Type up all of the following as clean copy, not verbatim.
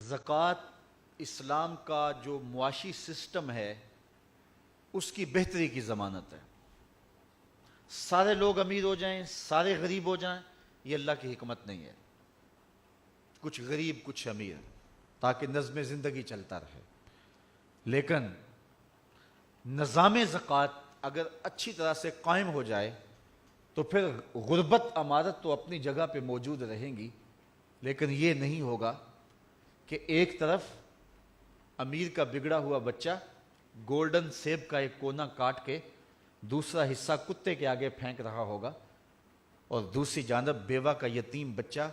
زکوٰۃ اسلام کا جو معاشی سسٹم ہے اس کی بہتری کی ضمانت ہے۔ سارے لوگ امیر ہو جائیں، سارے غریب ہو جائیں، یہ اللہ کی حکمت نہیں ہے۔ کچھ غریب کچھ امیر، تاکہ نظم زندگی چلتا رہے۔ لیکن نظام زکوٰۃ اگر اچھی طرح سے قائم ہو جائے تو پھر غربت امارت تو اپنی جگہ پہ موجود رہیں گی، لیکن یہ نہیں ہوگا کہ ایک طرف امیر کا بگڑا ہوا بچہ گولڈن سیب کا ایک کونا کاٹ کے دوسرا حصہ کتے کے آگے پھینک رہا ہوگا، اور دوسری جانب بیوہ کا یتیم بچہ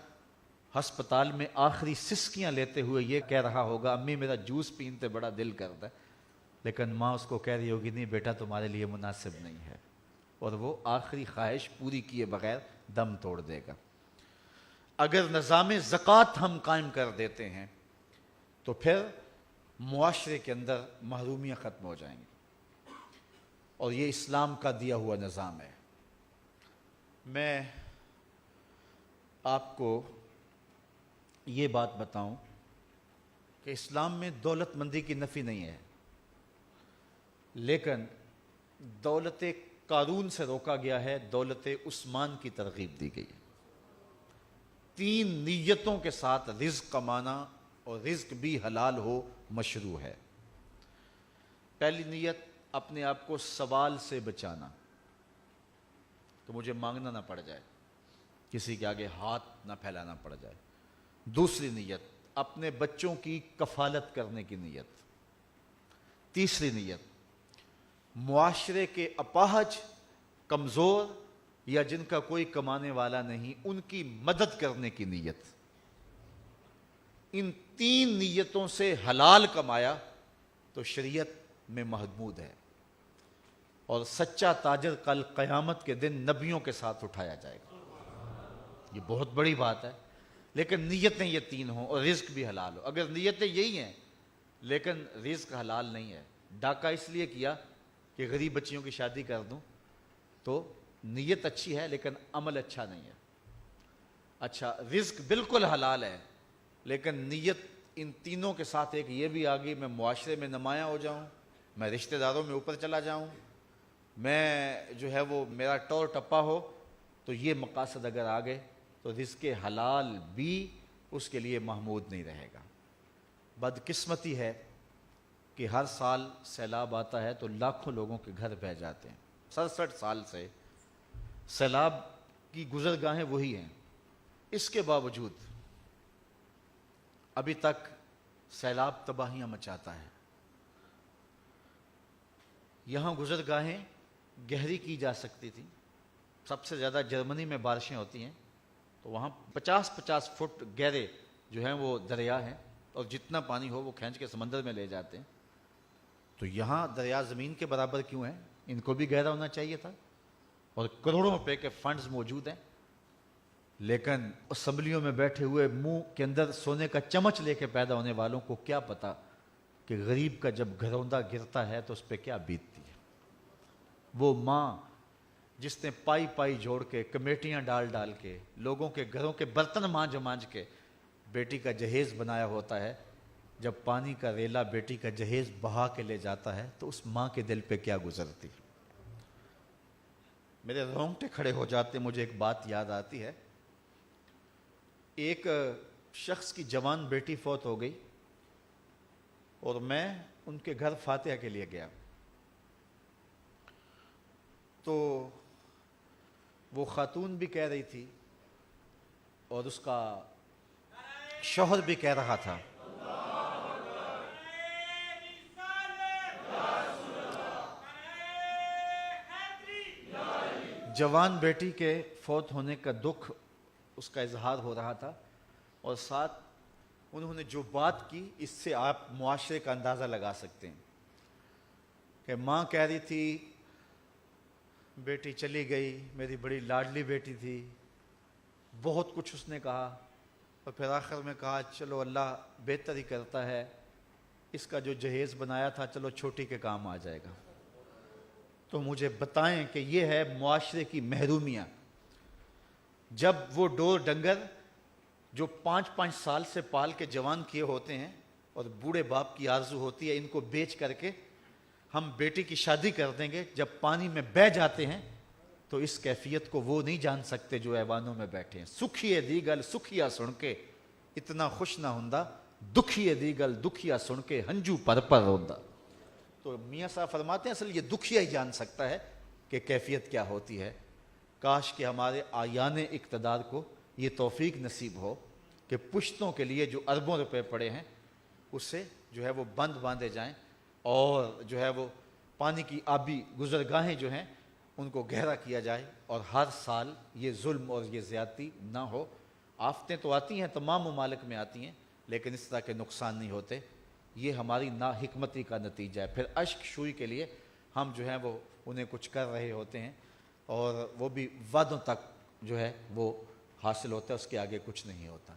ہسپتال میں آخری سسکیاں لیتے ہوئے یہ کہہ رہا ہوگا امی میرا جوس پینتے بڑا دل کرتا ہے، لیکن ماں اس کو کہہ رہی ہوگی نہیں بیٹا تمہارے لیے مناسب نہیں ہے، اور وہ آخری خواہش پوری کیے بغیر دم توڑ دے گا۔ اگر نظام زکوٰۃ ہم قائم کر دیتے ہیں تو پھر معاشرے کے اندر محرومیاں ختم ہو جائیں گی، اور یہ اسلام کا دیا ہوا نظام ہے۔ میں آپ کو یہ بات بتاؤں کہ اسلام میں دولت مندی کی نفی نہیں ہے، لیکن دولت قارون سے روکا گیا ہے، دولت عثمان کی ترغیب دی گئی ہے۔ 3 نیتوں کے ساتھ رزق کمانا اور رزق بھی حلال ہو مشروع ہے۔ پہلی نیت اپنے آپ کو سوال سے بچانا، تو مجھے مانگنا نہ پڑ جائے، کسی کے آگے ہاتھ نہ پھیلانا پڑ جائے۔ دوسری نیت اپنے بچوں کی کفالت کرنے کی نیت۔ تیسری نیت معاشرے کے اپاہج، کمزور یا جن کا کوئی کمانے والا نہیں ان کی مدد کرنے کی نیت۔ ان 3 نیتوں سے حلال کمایا تو شریعت میں محمود ہے، اور سچا تاجر کل قیامت کے دن نبیوں کے ساتھ اٹھایا جائے گا۔ یہ بہت بڑی بات ہے، لیکن نیتیں یہ 3 ہوں اور رزق بھی حلال ہو۔ اگر نیتیں یہی ہیں لیکن رزق حلال نہیں ہے، ڈاکہ اس لیے کیا کہ غریب بچیوں کی شادی کر دوں، تو نیت اچھی ہے لیکن عمل اچھا نہیں ہے۔ اچھا رزق بالکل حلال ہے، لیکن نیت ان تینوں کے ساتھ ایک یہ بھی آگئی میں معاشرے میں نمایاں ہو جاؤں، میں رشتہ داروں میں اوپر چلا جاؤں، میں جو ہے وہ میرا ٹور ٹپا ہو، تو یہ مقاصد اگر آگئے تو رزق حلال بھی اس کے لیے محمود نہیں رہے گا۔ بدقسمتی ہے کہ ہر سال سیلاب آتا ہے تو لاکھوں لوگوں کے گھر بہہ جاتے ہیں۔ 67 سال سے سیلاب کی گزرگاہیں وہی ہیں، اس کے باوجود ابھی تک سیلاب تباہیاں مچاتا ہے۔ یہاں گزرگاہیں گہری کی جا سکتی تھی، سب سے زیادہ جرمنی میں بارشیں ہوتی ہیں تو وہاں 50-50 فٹ گہرے جو ہیں وہ دریا ہیں، اور جتنا پانی ہو وہ کھینچ کے سمندر میں لے جاتے ہیں۔ تو یہاں دریا زمین کے برابر کیوں ہیں؟ ان کو بھی گہرا ہونا چاہیے تھا، اور کروڑوں روپے کے فنڈز موجود ہیں، لیکن اسمبلیوں میں بیٹھے ہوئے منہ کے اندر سونے کا چمچ لے کے پیدا ہونے والوں کو کیا پتا کہ غریب کا جب گھروندہ گرتا ہے تو اس پہ کیا بیتتی ہے۔ وہ ماں جس نے پائی پائی جوڑ کے کمیٹیاں ڈال ڈال کے لوگوں کے گھروں کے برتن مانج مانج کے بیٹی کا جہیز بنایا ہوتا ہے، جب پانی کا ریلا بیٹی کا جہیز بہا کے لے جاتا ہے تو اس ماں کے دل پہ کیا گزرتی۔ میرے رونگٹے کھڑے ہو جاتے، مجھے ایک بات یاد آتی ہے۔ ایک شخص کی جوان بیٹی فوت ہو گئی، اور میں ان کے گھر فاتحہ کے لیے گیا، تو وہ خاتون بھی کہہ رہی تھی اور اس کا شوہر بھی کہہ رہا تھا، جوان بیٹی کے فوت ہونے کا دکھ اس کا اظہار ہو رہا تھا، اور ساتھ انہوں نے جو بات کی اس سے آپ معاشرے کا اندازہ لگا سکتے ہیں کہ ماں کہہ رہی تھی بیٹی چلی گئی، میری بڑی لاڈلی بیٹی تھی، بہت کچھ اس نے کہا، اور پھر آخر میں کہا چلو اللہ بہتر ہی کرتا ہے، اس کا جو جہیز بنایا تھا چلو چھوٹی کے کام آ جائے گا۔ تو مجھے بتائیں کہ یہ ہے معاشرے کی محرومیاں، جب وہ ڈور ڈنگر جو 5-5 سال سے پال کے جوان کیے ہوتے ہیں اور بوڑھے باپ کی آرزو ہوتی ہے ان کو بیچ کر کے ہم بیٹی کی شادی کر دیں گے، جب پانی میں بہہ جاتے ہیں تو اس کیفیت کو وہ نہیں جان سکتے جو ایوانوں میں بیٹھے ہیں۔ سکھیے دیگل سکھیا سن کے اتنا خوش نہ ہوندا، دکھیے دیگل دکھیا سن کے ہنجو پر پر ہوندا۔ تو میاں صاحب فرماتے ہیں اصل یہ دکھیا ہی جان سکتا ہے کہ کیفیت کیا ہوتی ہے۔ کاش کہ ہمارے آیان اقتدار کو یہ توفیق نصیب ہو کہ پشتوں کے لیے جو اربوں روپے پڑے ہیں اس سے جو ہے وہ بند باندھے جائیں، اور جو ہے وہ پانی کی آبی گزرگاہیں جو ہیں ان کو گہرا کیا جائے، اور ہر سال یہ ظلم اور یہ زیادتی نہ ہو۔ آفتیں تو آتی ہیں، تمام ممالک میں آتی ہیں، لیکن اس طرح کے نقصان نہیں ہوتے۔ یہ ہماری ناحکمتی کا نتیجہ ہے۔ پھر اشک شوئی کے لیے ہم جو ہیں وہ انہیں کچھ کر رہے ہوتے ہیں، اور وہ بھی وعدوں تک جو ہے وہ حاصل ہوتا ہے، اس کے آگے کچھ نہیں ہوتا۔